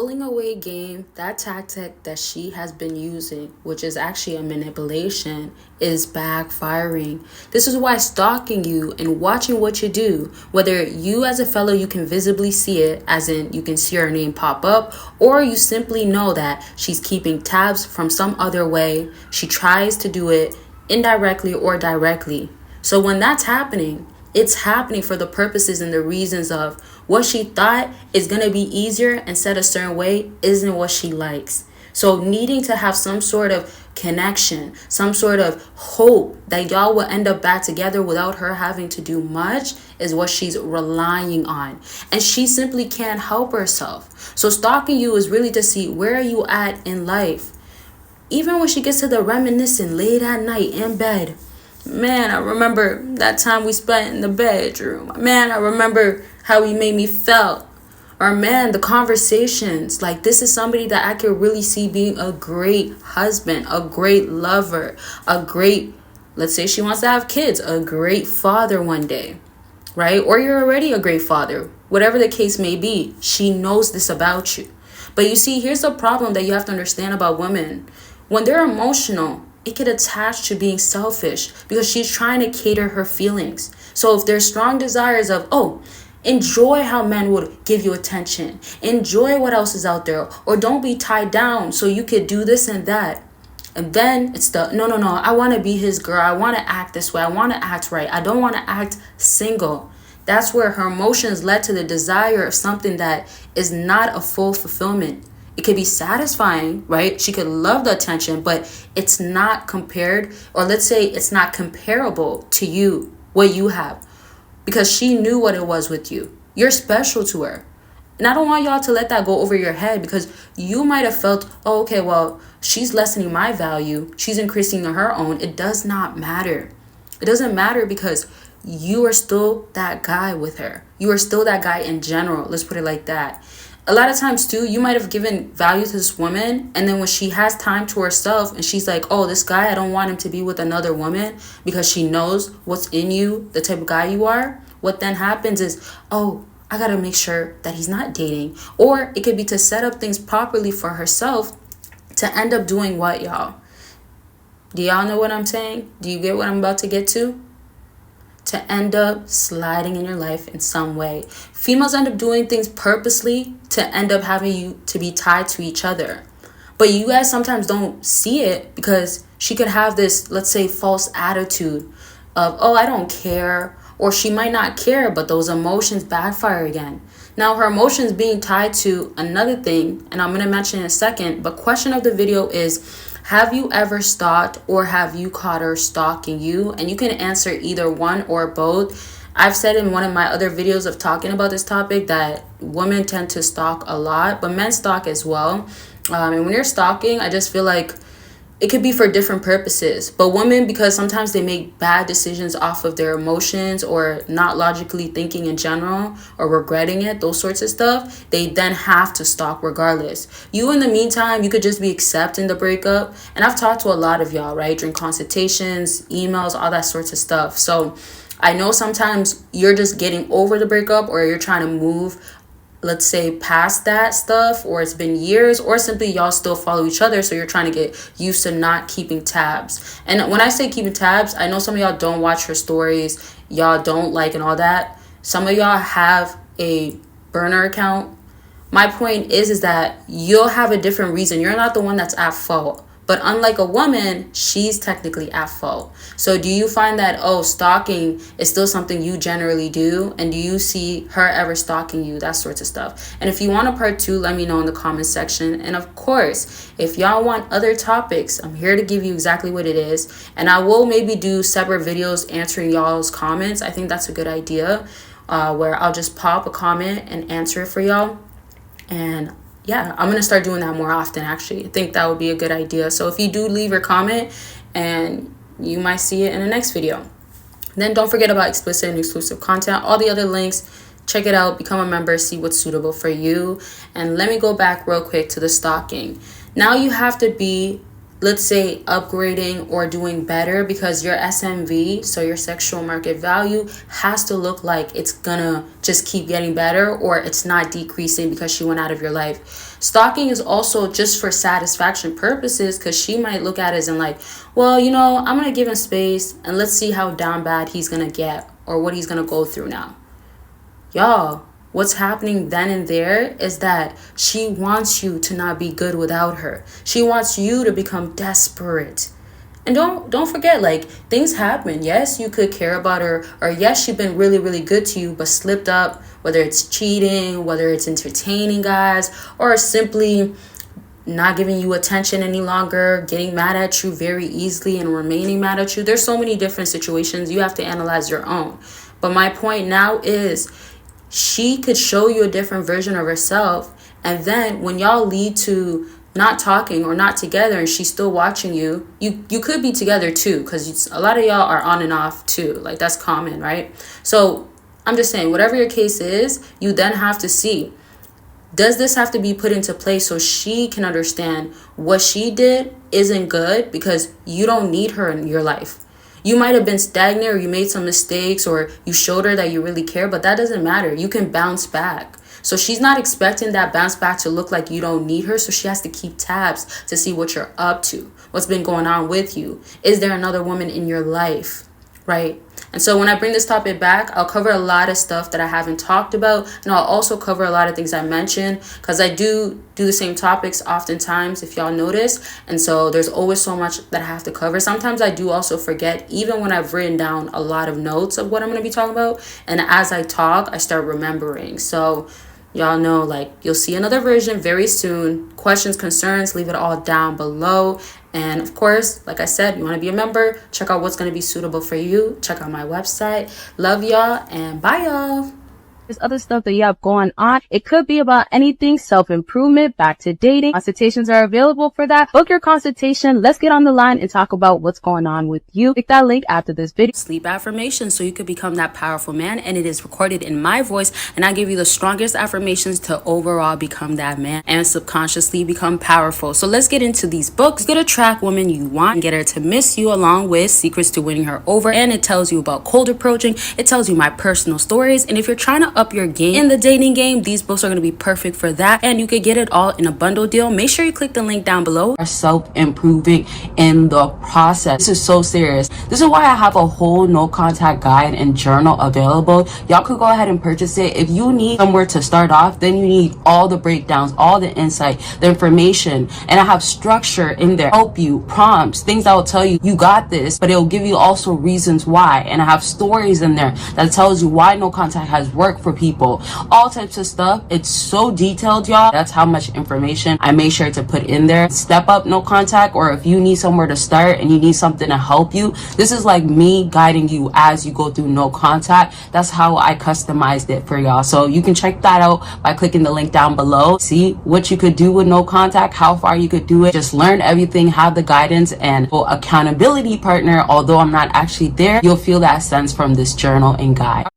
pulling away game, that tactic that she has been using, which is actually a manipulation, is backfiring. This is why stalking you and watching what you do, whether you as a fellow, you can visibly see it, as in you can see her name pop up, or you simply know that she's keeping tabs from some other way. She tries to do it indirectly or directly. So when that's happening, it's happening for the purposes and the reasons of what she thought is going to be easier and said a certain way isn't what she likes. So needing to have some sort of connection, some sort of hope that y'all will end up back together without her having to do much is what she's relying on. And she simply can't help herself. So stalking you is really to see where are you at in life. Even when she gets to the reminiscing late at night in bed. Man, I remember that time we spent in the bedroom. Man, I remember how he made me felt. Or man, the conversations. Like, this is somebody that I could really see being a great husband, a great lover, a great, let's say she wants to have kids, a great father one day, right? Or you're already a great father. Whatever the case may be, she knows this about you. But you see, here's the problem that you have to understand about women. When they're emotional, it could attach to being selfish because she's trying to cater her feelings. So if there's strong desires of, enjoy how men would give you attention, enjoy what else is out there, or don't be tied down so you could do this and that. And then it's the, no, I want to be his girl. I want to act this way. I want to act right. I don't want to act single. That's where her emotions led to the desire of something that is not a full fulfillment. It could be satisfying, right? She could love the attention, but it's not compared, or let's say it's not comparable to you, what you have, because she knew what it was with you. You're special to her. And I don't want y'all to let that go over your head, because you might have felt, she's lessening my value. She's increasing her own. It does not matter. It doesn't matter because you are still that guy with her. You are still that guy in general. Let's put it like that. A lot of times too, you might have given value to this woman, and then when she has time to herself and she's like, this guy, I don't want him to be with another woman, because she knows what's in you, the type of guy you are. What then happens is, I gotta make sure that he's not dating. Or it could be to set up things properly for herself to end up doing what, y'all? Do y'all know what I'm saying? Do you get what I'm about to get to? To end up sliding in your life in some way. Females end up doing things purposely to end up having you to be tied to each other. But you guys sometimes don't see it because she could have this, let's say, false attitude of, I don't care. Or she might not care, but those emotions backfire again. Now, her emotions being tied to another thing, and I'm going to mention in a second, but question of the video is, have you ever stalked, or have you caught her stalking you? And you can answer either one or both. I've said in one of my other videos of talking about this topic that women tend to stalk a lot, but men stalk as well. And when you're stalking, I just feel like it could be for different purposes. But women, because sometimes they make bad decisions off of their emotions or not logically thinking in general or regretting it, those sorts of stuff, they then have to stalk regardless. You, in the meantime, you could just be accepting the breakup. And I've talked to a lot of y'all, right? During consultations, emails, all that sorts of stuff. So I know sometimes you're just getting over the breakup, or you're trying to move, let's say, past that stuff, or it's been years, or simply y'all still follow each other, so you're trying to get used to not keeping tabs. And when I say keeping tabs, I know some of y'all don't watch her stories, y'all don't like and all that. Some of y'all have a burner account. My point is that you'll have a different reason. You're not the one that's at fault. But unlike a woman, she's technically at fault. So do you find that, stalking is still something you generally do? And do you see her ever stalking you? That sorts of stuff. And if you want a part 2, let me know in the comment section. And of course, if y'all want other topics, I'm here to give you exactly what it is. And I will maybe do separate videos answering y'all's comments. I think that's a good idea, where I'll just pop a comment and answer it for y'all. And yeah, I'm going to start doing that more often, actually. I think that would be a good idea. So if you do leave your comment, and you might see it in the next video. Then don't forget about explicit and exclusive content. All the other links, check it out, become a member, see what's suitable for you. And let me go back real quick to the stalking. Now you have to be, let's say, upgrading or doing better, because your SMV, so your sexual market value, has to look like it's gonna just keep getting better, or it's not decreasing because she went out of your life. Stalking is also just for satisfaction purposes, because she might look at it as in like, well, I'm going to give him space and let's see how down bad he's going to get or what he's going to go through now. Y'all, what's happening then and there is that she wants you to not be good without her. She wants you to become desperate. And don't forget, like, things happen. Yes, you could care about her, or yes, she's been really, really good to you, but slipped up, whether it's cheating, whether it's entertaining guys, or simply not giving you attention any longer, getting mad at you very easily and remaining mad at you. There's so many different situations. You have to analyze your own. But my point now is she could show you a different version of herself. And then when y'all lead to not talking or not together and she's still watching you, you could be together too, because a lot of y'all are on and off too. Like, that's common, right? So I'm just saying, whatever your case is, you then have to see, does this have to be put into place so she can understand what she did isn't good, because you don't need her in your life. You might have been stagnant, or you made some mistakes, or you showed her that you really care, but that doesn't matter. You can bounce back. So she's not expecting that bounce back to look like you don't need her. So she has to keep tabs to see what you're up to, what's been going on with you. Is there another woman in your life, right? And so when I bring this topic back, I'll cover a lot of stuff that I haven't talked about. And I'll also cover a lot of things I mentioned, because I do the same topics oftentimes, if y'all notice. And so there's always so much that I have to cover. Sometimes I do also forget, even when I've written down a lot of notes of what I'm going to be talking about. And as I talk, I start remembering. So y'all know, like, you'll see another version very soon. Questions, concerns, leave it all down below. And of course, like I said, you want to be a member, check out what's going to be suitable for you. Check out my website. Love y'all, and bye y'all. There's other stuff that you have going on. It could be about anything, self-improvement, back to dating. Consultations are available for that. Book your consultation. Let's get on the line and talk about what's going on with you. Click that link after this video. Sleep affirmations, so you could become that powerful man, and it is recorded in my voice, and I give you the strongest affirmations to overall become that man and subconsciously become powerful. So let's get into these books. Get a track woman you want and get her to miss you, along with secrets to winning her over. And it tells you about cold approaching. It tells you my personal stories. And if you're trying to up your game in the dating game, these books are going to be perfect for that, and you could get it all in a bundle deal. Make sure you click the link down below. Self-improving in the process. This is so serious. This is why I have a whole no contact guide and journal available. Y'all could go ahead and purchase it. If you need somewhere to start off, then you need all the breakdowns, all the insight, the information, and I have structure in there, help you, prompts, things that will tell you you got this, but it'll give you also reasons why. And I have stories in there that tells you why no contact has worked for people, all types of stuff. It's so detailed, y'all. That's how much information I make sure to put in there. Step up no contact, or if you need somewhere to start and you need something to help you, this is like me guiding you as you go through no contact. That's how I customized it for y'all. So you can check that out by clicking the link down below. See what you could do with no contact, how far you could do it. Just learn everything, have the guidance, and accountability partner. Although I'm not actually there, you'll feel that sense from this journal and guide.